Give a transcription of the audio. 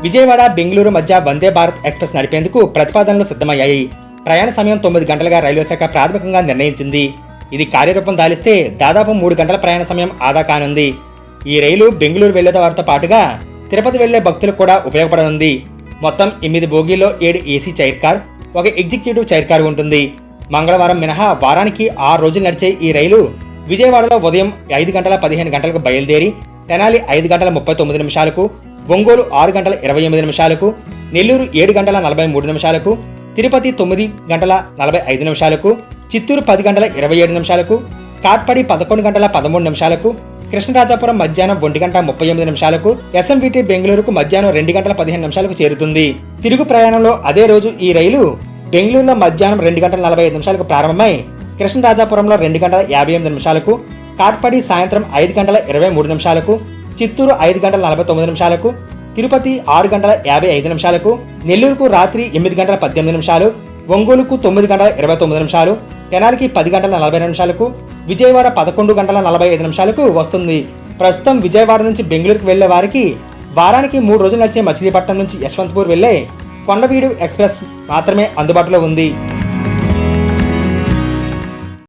విజయవాడ బెంగళూరు మధ్య వందే భారత్ ఎక్స్ప్రెస్ నడిపేందుకు ప్రతిపాదనలు సిద్ధమయ్యాయి. ప్రయాణ సమయం 9 గంటలుగా రైల్వే శాఖ ప్రాథమికంగా నిర్ణయించింది. ఇది కార్యరూపం దాలిస్తే దాదాపు 3 గంటల ప్రయాణ సమయం ఆదా కానుంది. ఈ రైలు బెంగళూరు వెళ్లే వారితో పాటుగా తిరుపతి వెళ్లే భక్తులకు కూడా ఉపయోగపడనుంది. మొత్తం 8 బోగీల్లో 7 AC chair car, 1 executive chair car ఉంటుంది. మంగళవారం మినహా వారానికి 6 రోజులు నడిచే ఈ రైలు విజయవాడలో ఉదయం 5:15 గంటలకు బయలుదేరి తెనాలి 5:39, ఒంగోలు 6:28, నెల్లూరు 7:43, తిరుపతి 9:45, చిత్తూరు 10:27, కాట్పడి 11:13, కృష్ణరాజాపురం మధ్యాహ్నం 1:38, ఎస్ఎంబిటి బెంగళూరుకు మధ్యాహ్నం 2:15 చేరుతుంది. తిరుగు ప్రయాణంలో అదే రోజు ఈ రైలు బెంగళూరులో మధ్యాహ్నం 2:45 ప్రారంభమై కృష్ణరాజాపురంలో 2:58, కాట్పడి సాయంత్రం 5:23, చిత్తూరు 5:49, తిరుపతి 6:55, నెల్లూరుకు రాత్రి 8:18, ఒంగోలుకు 9:29, తెనాలికి 10:42, విజయవాడ 11:45 వస్తుంది. ప్రస్తుతం విజయవాడ నుంచి బెంగళూరుకు వెళ్లే వారికి వారానికి 3 రోజులు నడిచే మచిలీపట్నం నుంచి యశ్వంతపూర్ వెళ్లే కొండవీడు ఎక్స్ప్రెస్ మాత్రమే అందుబాటులో ఉంది.